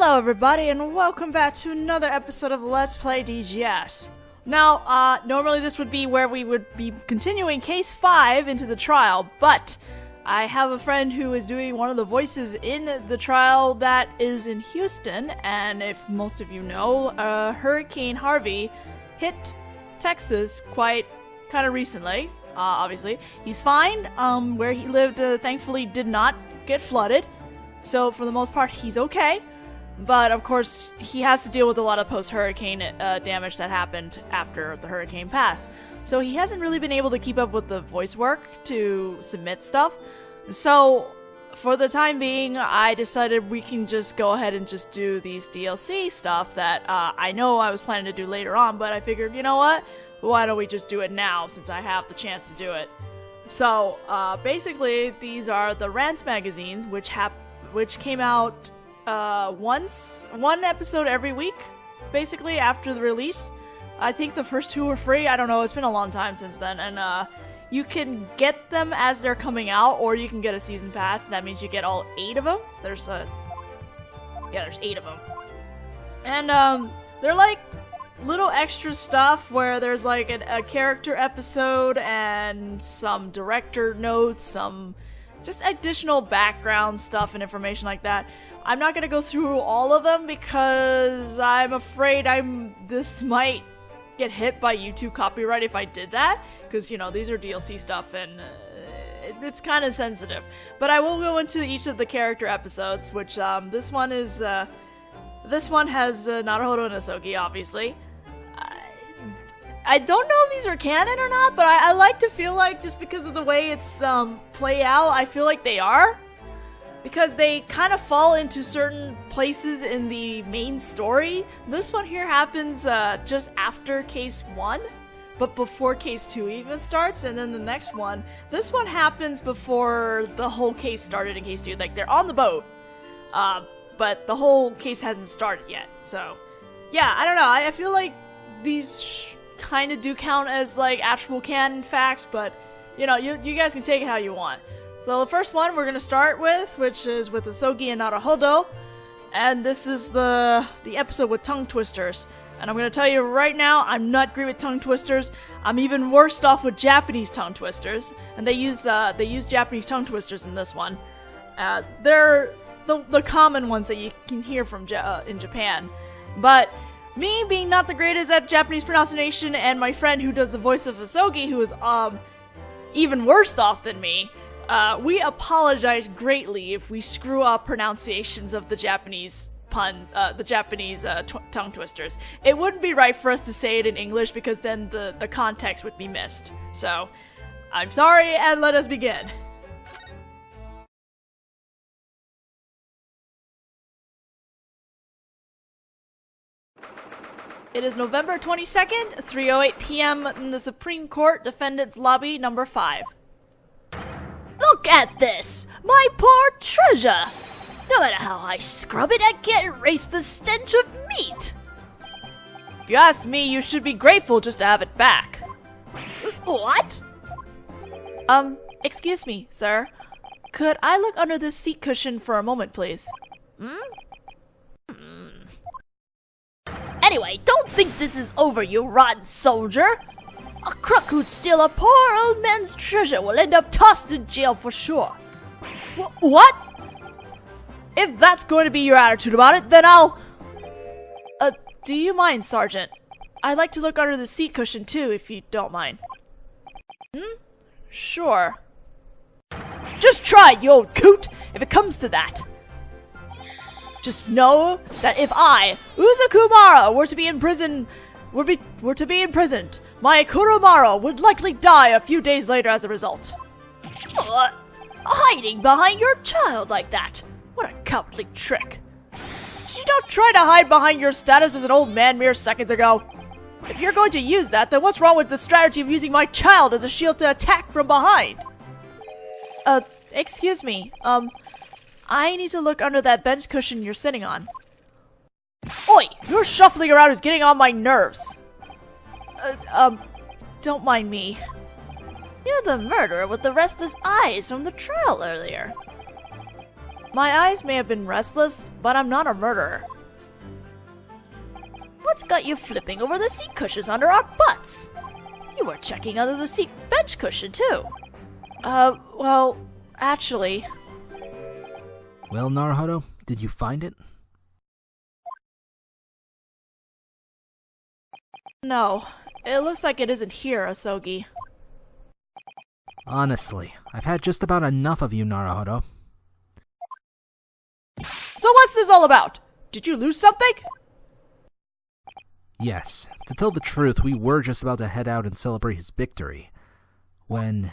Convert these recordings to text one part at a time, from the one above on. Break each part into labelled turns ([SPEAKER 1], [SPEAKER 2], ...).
[SPEAKER 1] Hello everybody and welcome back to another episode of Let's Play DGS. Now, normally this would be where we would be continuing Case 5 into the trial, but I have a friend who is doing one of the voices in the trial that is in Houston, and if most of you know, Hurricane Harvey hit Texas kind of recently, obviously. He's fine, where he lived thankfully did not get flooded, so for the most part he's okay. But, of course, he has to deal with a lot of post-hurricane damage that happened after the hurricane passed. So he hasn't really been able to keep up with the voice work to submit stuff. So, for the time being, I decided we can just go ahead and just do these DLC stuff that I know I was planning to do later on, but I figured, you know what? Why don't we just do it now, since I have the chance to do it? So, basically, these are the Randst magazines, which came out one episode every week, basically, after the release. I think the first two were free. I don't know, it's been a long time since then, and you can get them as they're coming out, or you can get a season pass. That means you get all 8 of them. There's 8 of them. And they're like little extra stuff where there's like a character episode and some director notes, some just additional background stuff and information like that. I'm not gonna go through all of them because I'm afraid this might get hit by YouTube copyright if I did that, because, you know, these are DLC stuff and it's kind of sensitive. But I will go into each of the character episodes, which this one has Naruhodō Ryūnosuke, obviously. I don't know if these are canon or not, but I like to feel like, just because of the way it's play out, I feel like they are. Because they kind of fall into certain places in the main story. This one here happens just after Case 1, but before Case 2 even starts, and then the next one, this one happens before the whole case started in Case 2. Like, they're on the boat, but the whole case hasn't started yet. So, yeah, I don't know, I feel like these kind of do count as, like, actual canon facts, but, you know, you guys can take it how you want. So the first one we're gonna start with, which is with Asogi and Naruhodō, and this is the episode with tongue twisters. And I'm gonna tell you right now, I'm not great with tongue twisters. I'm even worse off with Japanese tongue twisters, and they use Japanese tongue twisters in this one. They're the common ones that you can hear from in Japan, but me being not the greatest at Japanese pronunciation, and my friend who does the voice of Asogi, who is even worse off than me. We apologize greatly if we screw up pronunciations of the Japanese tongue twisters. It wouldn't be right for us to say it in English because then the context would be missed. So, I'm sorry, and let us begin. It is November 22nd, 3:08 p.m. in the Supreme Court, Defendant's Lobby, number 5.
[SPEAKER 2] Look at this! My poor treasure! No matter how I scrub it, I can't erase the stench of meat!
[SPEAKER 1] If you ask me, you should be grateful just to have it back.
[SPEAKER 2] What?
[SPEAKER 1] Excuse me, sir. Could I look under this seat cushion for a moment, please?
[SPEAKER 2] Anyway, don't think this is over, you rotten soldier! A crook who'd steal a poor old man's treasure will end up tossed in jail for sure.
[SPEAKER 1] What? If that's going to be your attitude about it, then I'll... do you mind, Sergeant? I'd like to look under the seat cushion too, if you don't mind. Sure.
[SPEAKER 2] Just try it, you old coot, if it comes to that. Just know that if I, Uzakumara, were to be imprisoned, my Kurumaro would likely die a few days later as a result. Hiding behind your child like that? What a cowardly trick.
[SPEAKER 1] Did you not try to hide behind your status as an old man mere seconds ago? If you're going to use that, then what's wrong with the strategy of using my child as a shield to attack from behind? Excuse me, I need to look under that bench cushion you're sitting on. Oi! Your shuffling around is getting on my nerves. Don't mind me.
[SPEAKER 2] You're the murderer with the restless eyes from the trial earlier.
[SPEAKER 1] My eyes may have been restless, but I'm not a murderer.
[SPEAKER 2] What's got you flipping over the seat cushions under our butts? You were checking under the seat bench cushion, too.
[SPEAKER 1] Well, actually...
[SPEAKER 3] Well, Naruhodō, did you find it?
[SPEAKER 1] No, it looks like it isn't here, Asogi.
[SPEAKER 3] Honestly, I've had just about enough of you, Naruhodō.
[SPEAKER 1] So what's this all about? Did you lose something?
[SPEAKER 3] Yes, to tell the truth, we were just about to head out and celebrate his victory. When...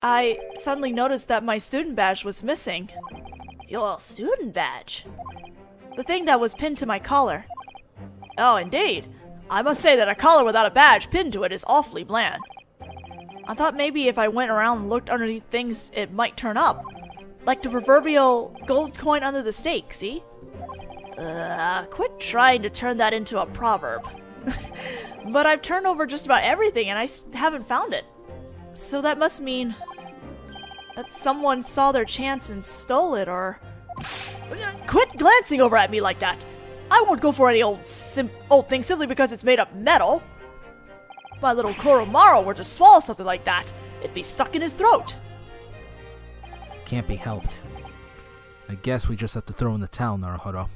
[SPEAKER 1] I suddenly noticed that my student badge was missing.
[SPEAKER 2] Your student badge?
[SPEAKER 1] The thing that was pinned to my collar. Oh, indeed. I must say that a collar without a badge pinned to it is awfully bland. I thought maybe if I went around and looked underneath things, it might turn up. Like the proverbial gold coin under the stake, see?
[SPEAKER 2] Quit trying to turn that into a proverb.
[SPEAKER 1] But I've turned over just about everything and I haven't found it. So that must mean that someone saw their chance and stole it, or... Quit glancing over at me like that! I won't go for any old thing simply because it's made of metal. If my little Koromaru were to swallow something like that, it'd be stuck in his throat.
[SPEAKER 3] Can't be helped. I guess we just have to throw in the towel, Naruhodō.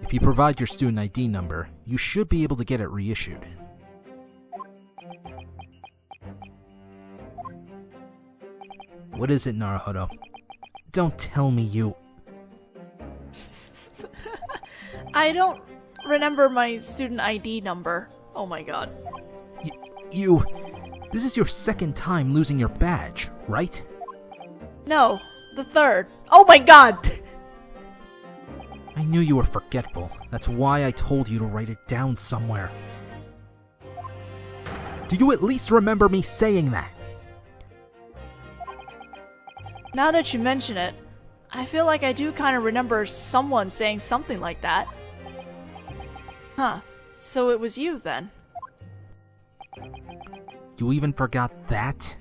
[SPEAKER 3] If you provide your student ID number, you should be able to get it reissued. What is it, Naruhodō? Don't tell me you...
[SPEAKER 1] I don't remember my student ID number. Oh my god.
[SPEAKER 3] You... This is your second time losing your badge, right?
[SPEAKER 1] No, the third. Oh my god!
[SPEAKER 3] I knew you were forgetful. That's why I told you to write it down somewhere. Do you at least remember me saying that?
[SPEAKER 1] Now that you mention it, I feel like I do kind of remember someone saying something like that. Huh, so it was you then.
[SPEAKER 3] You even forgot that?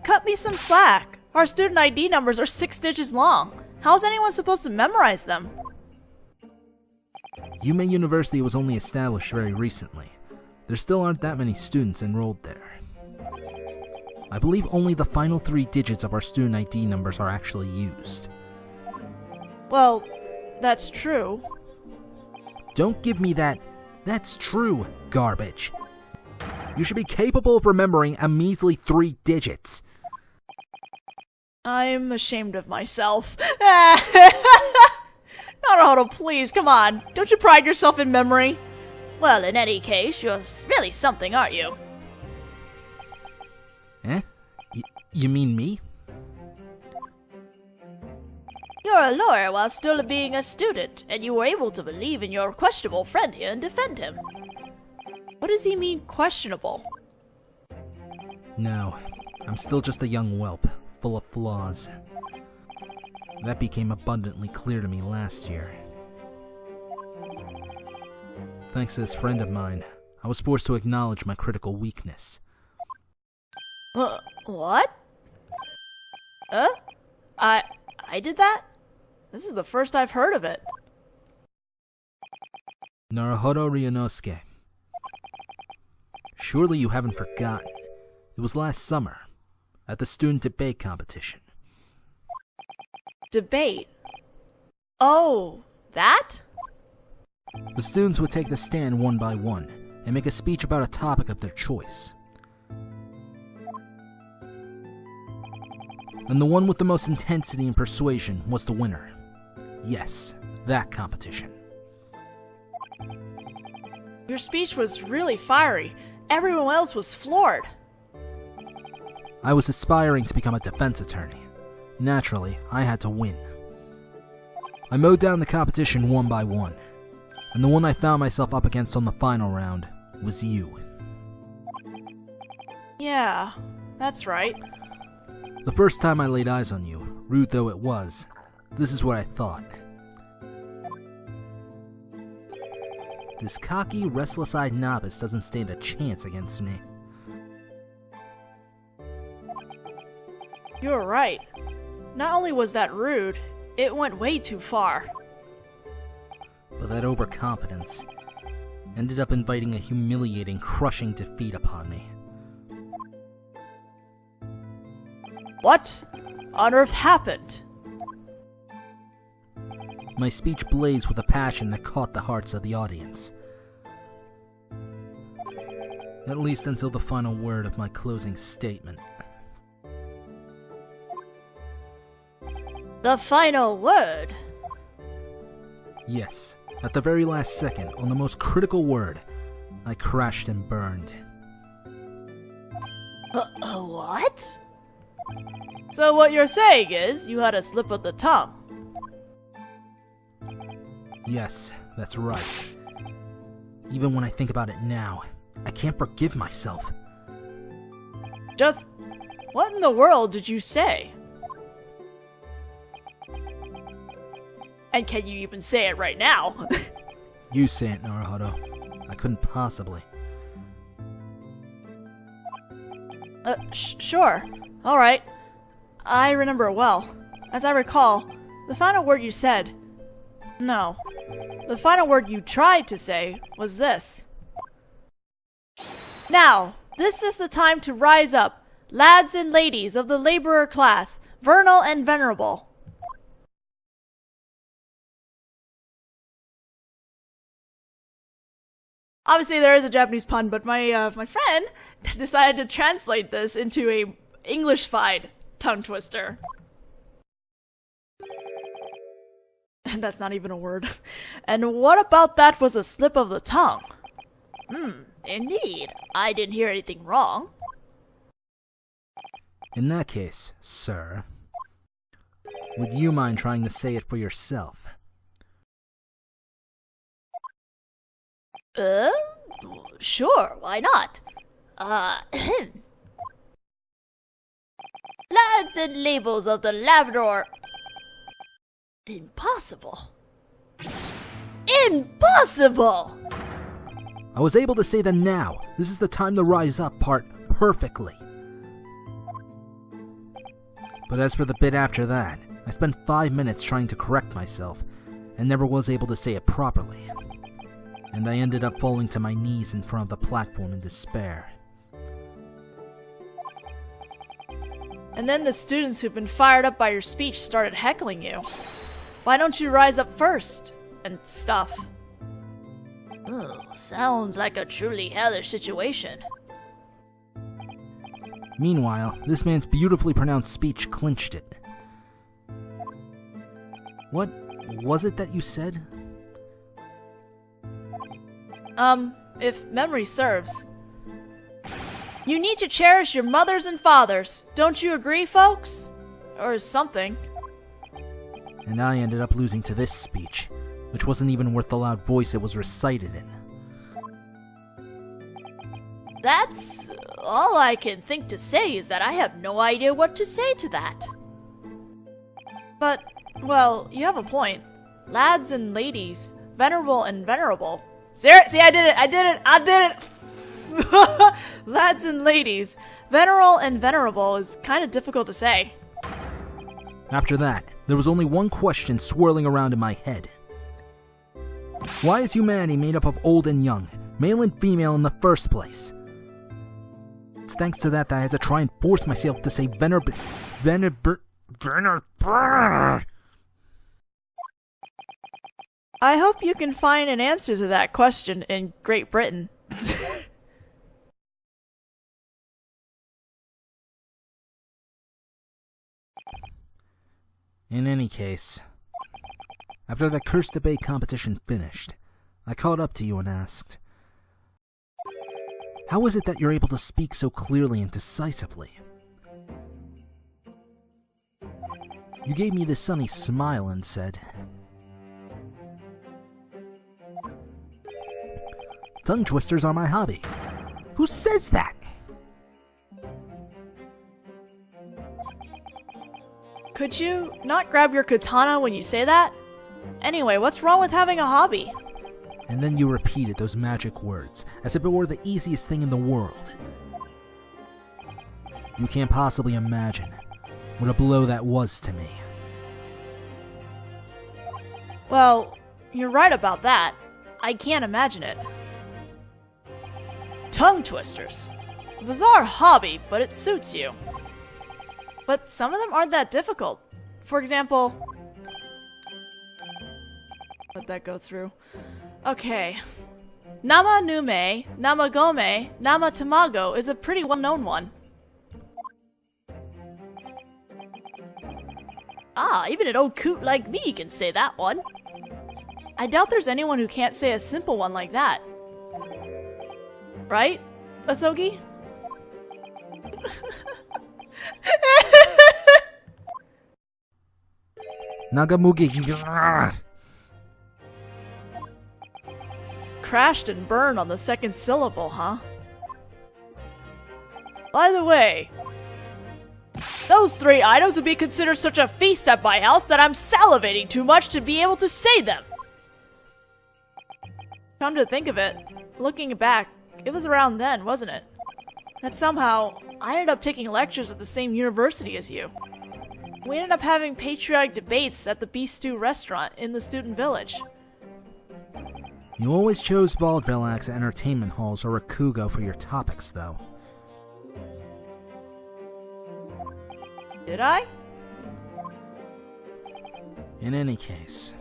[SPEAKER 1] Cut me some slack. Our student ID numbers are 6 digits long. How's anyone supposed to memorize them?
[SPEAKER 3] Yume University was only established very recently. There still aren't that many students enrolled there. I believe only the final 3 digits of our student ID numbers are actually used.
[SPEAKER 1] Well, that's true.
[SPEAKER 3] Don't give me that "that's true" garbage. You should be capable of remembering a measly 3 digits.
[SPEAKER 1] I'm ashamed of myself. Naruhodō, please, come on. Don't you pride yourself in memory?
[SPEAKER 2] Well, in any case, you're really something, aren't you?
[SPEAKER 3] Eh? You mean me?
[SPEAKER 2] You're a lawyer while still being a student, and you were able to believe in your questionable friend here and defend him.
[SPEAKER 1] What does he mean, questionable?
[SPEAKER 3] No, I'm still just a young whelp, full of flaws. That became abundantly clear to me last year. Thanks to this friend of mine, I was forced to acknowledge my critical weakness.
[SPEAKER 2] What?
[SPEAKER 1] I did that? This is the first I've heard of it.
[SPEAKER 3] Naruhodō Ryūnosuke. Surely you haven't forgotten. It was last summer, at the student debate competition.
[SPEAKER 1] Debate? Oh, that?
[SPEAKER 3] The students would take the stand one by one, and make a speech about a topic of their choice. And the one with the most intensity and persuasion was the winner. Yes, that competition.
[SPEAKER 1] Your speech was really fiery. Everyone else was floored.
[SPEAKER 3] I was aspiring to become a defense attorney. Naturally, I had to win. I mowed down the competition one by one, and the one I found myself up against on the final round was you.
[SPEAKER 1] Yeah, that's right.
[SPEAKER 3] The first time I laid eyes on you, rude though it was, this is what I thought. This cocky, restless-eyed novice doesn't stand a chance against me.
[SPEAKER 1] You're right. Not only was that rude, it went way too far.
[SPEAKER 3] But that overconfidence ended up inviting a humiliating, crushing defeat upon me.
[SPEAKER 1] What on earth happened?
[SPEAKER 3] My speech blazed with a passion that caught the hearts of the audience. At least until the final word of my closing statement.
[SPEAKER 2] The final word?
[SPEAKER 3] Yes, at the very last second, on the most critical word, I crashed and burned.
[SPEAKER 2] What?
[SPEAKER 1] So what you're saying is, you had a slip of the tongue.
[SPEAKER 3] Yes, that's right. Even when I think about it now, I can't forgive myself.
[SPEAKER 1] Just, what in the world did you say? And can you even say it right now?
[SPEAKER 3] You say it, Naruhodō. I couldn't possibly.
[SPEAKER 1] Sure. Alright. I remember it well. As I recall, the final word you said... No. The final word you tried to say was this. Now, this is the time to rise up, lads and ladies of the laborer class, vernal and venerable. Obviously, there is a Japanese pun, but my friend decided to translate this into a English-fied tongue twister. And that's not even a word. And what about that was a slip of the tongue?
[SPEAKER 2] Indeed. I didn't hear anything wrong.
[SPEAKER 3] In that case, sir, would you mind trying to say it for yourself?
[SPEAKER 2] Sure, why not? Lads and labels of the Labrador... Impossible. Impossible!
[SPEAKER 3] I was able to say the now, this is the time to rise up part perfectly. But as for the bit after that, I spent 5 minutes trying to correct myself, and never was able to say it properly. And I ended up falling to my knees in front of the platform in despair.
[SPEAKER 1] And then the students who've been fired up by your speech started heckling you. Why don't you rise up first? And stuff.
[SPEAKER 2] Oh, sounds like a truly hellish situation.
[SPEAKER 3] Meanwhile, this man's beautifully pronounced speech clinched it. What was it that you said?
[SPEAKER 1] If memory serves. You need to cherish your mothers and fathers. Don't you agree, folks? Or something.
[SPEAKER 3] And I ended up losing to this speech, which wasn't even worth the loud voice it was recited in.
[SPEAKER 2] That's... all I can think to say is that I have no idea what to say to that.
[SPEAKER 1] But, well, you have a point. Lads and ladies, venerable and venerable. See, I did it! Lads and ladies, venerable and venerable is kind of difficult to say.
[SPEAKER 3] After that, there was only one question swirling around in my head. Why is humanity made up of old and young, male and female in the first place? It's thanks to that I had to try and force myself to say
[SPEAKER 1] I hope you can find an answer to that question in Great Britain.
[SPEAKER 3] In any case, after the cursed debate competition finished, I called up to you and asked, how is it that you're able to speak so clearly and decisively? You gave me this sunny smile and said, tongue twisters are my hobby. Who says that?
[SPEAKER 1] Could you not grab your katana when you say that? Anyway, what's wrong with having a hobby?
[SPEAKER 3] And then you repeated those magic words, as if it were the easiest thing in the world. You can't possibly imagine What a blow that was to me.
[SPEAKER 1] Well, you're right about that. I can't imagine it. Tongue twisters. A bizarre hobby, but it suits you. But some of them aren't that difficult. For example... Let that go through. Okay. Nama nume, nama gome, nama tamago is a pretty well-known one. Ah, even an old coot like me can say that one. I doubt there's anyone who can't say a simple one like that. Right, Asogi?
[SPEAKER 3] Nagamugi.
[SPEAKER 1] Crashed and burned on the second syllable, huh? By the way, those 3 items would be considered such a feast at my house that I'm salivating too much to be able to say them. Come to think of it, looking back, it was around then, wasn't it? That somehow, I ended up taking lectures at the same university as you. We ended up having patriotic debates at the Beef Stew restaurant in the student village.
[SPEAKER 3] You always chose vaudeville acts at entertainment halls or Rakugo for your topics, though.
[SPEAKER 1] Did I?
[SPEAKER 3] In any case,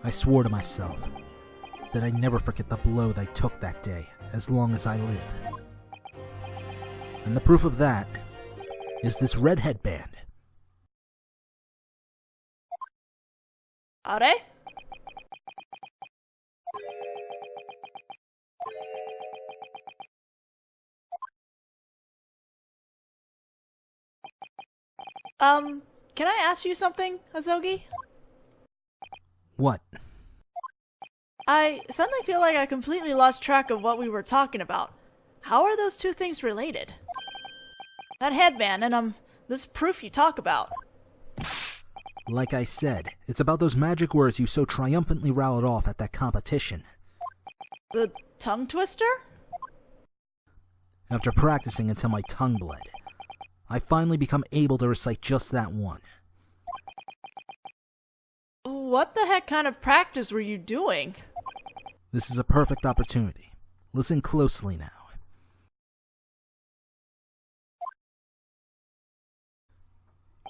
[SPEAKER 3] I swore to myself that I'd never forget the blow that I took that day, as long as I live. And the proof of that is this red headband.
[SPEAKER 1] Are? Can I ask you something, Asogi?
[SPEAKER 3] What?
[SPEAKER 1] I suddenly feel like I completely lost track of what we were talking about. How are those 2 things related? That headband and, this proof you talk about.
[SPEAKER 3] Like I said, it's about those magic words you so triumphantly rattled off at that competition.
[SPEAKER 1] The tongue twister?
[SPEAKER 3] After practicing until my tongue bled, I finally become able to recite just that one.
[SPEAKER 1] What the heck kind of practice were you doing?
[SPEAKER 3] This is a perfect opportunity. Listen closely now.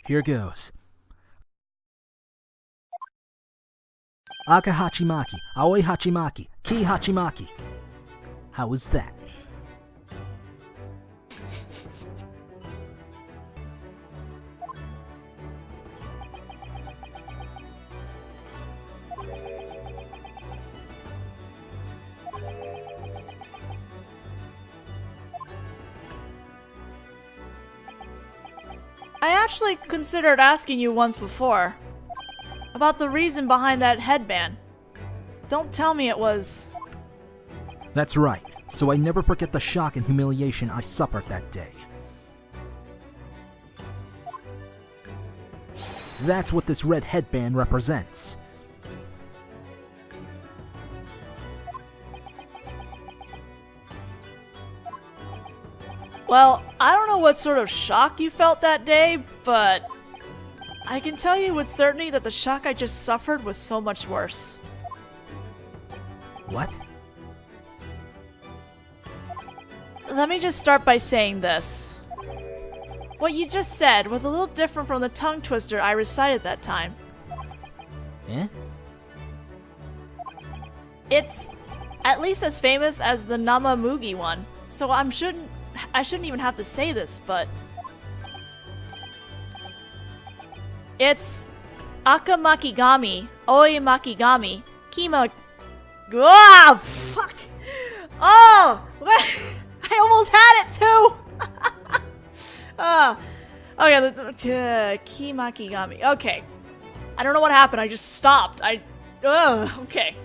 [SPEAKER 3] Here goes. Aka Hachimaki, Aoi Hachimaki, Ki Hachimaki. How was that?
[SPEAKER 1] I actually considered asking you once before about the reason behind that headband. Don't tell me it was...
[SPEAKER 3] That's right, so I never forget the shock and humiliation I suffered that day. That's what this red headband represents.
[SPEAKER 1] Well, I don't know what sort of shock you felt that day, but I can tell you with certainty that the shock I just suffered was so much worse.
[SPEAKER 3] What?
[SPEAKER 1] Let me just start by saying this. What you just said was a little different from the tongue twister I recited that time.
[SPEAKER 3] Eh?
[SPEAKER 1] It's at least as famous as the Namamugi one, so I shouldn't even have to say this, but it's Akamakigami, Oimakigami, Kima. Ah, fuck! Oh, what? I almost had it too. Okay, Kimakigami. Okay, I don't know what happened. I just stopped. Okay.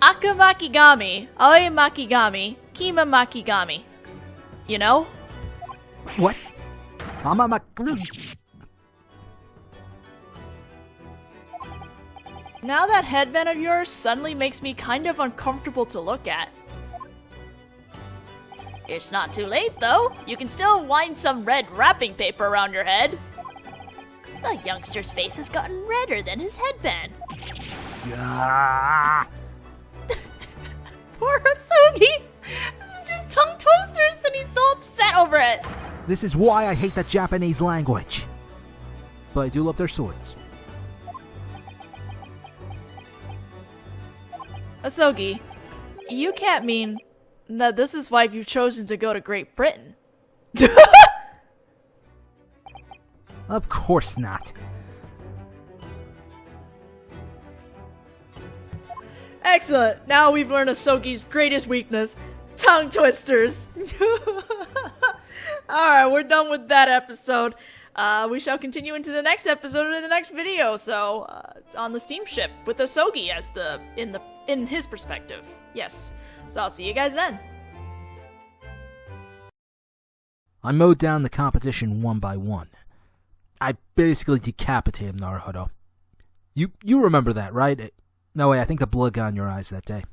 [SPEAKER 1] Akamakigami, Oimakigami, Kimamakigami. You know?
[SPEAKER 3] What?
[SPEAKER 1] Now that headband of yours suddenly makes me kind of uncomfortable to look at. It's not too late, though. You can still wind some red wrapping paper around your head.
[SPEAKER 2] The youngster's face has gotten redder than his headband.
[SPEAKER 3] Ah!
[SPEAKER 1] Poor Asugi! This is just tongue twisters and he's so upset over it.
[SPEAKER 3] This is why I hate the Japanese language. But I do love their swords.
[SPEAKER 1] Asogi, you can't mean that this is why you've chosen to go to Great Britain.
[SPEAKER 3] Of course not.
[SPEAKER 1] Excellent. Now we've learned Asogi's greatest weakness, tongue twisters. Alright, we're done with that episode. We shall continue into the next episode in the next video. So, it's on the steamship with Asogi as in his perspective. Yes. So I'll see you guys then.
[SPEAKER 3] I mowed down the competition one by one. I basically decapitated Naruhodō. You remember that, right? No way, I think the blood got in your eyes that day.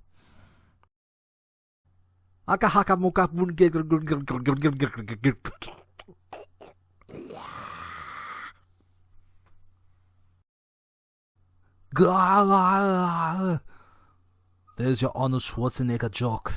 [SPEAKER 3] There's your Arnold Schwarzenegger joke.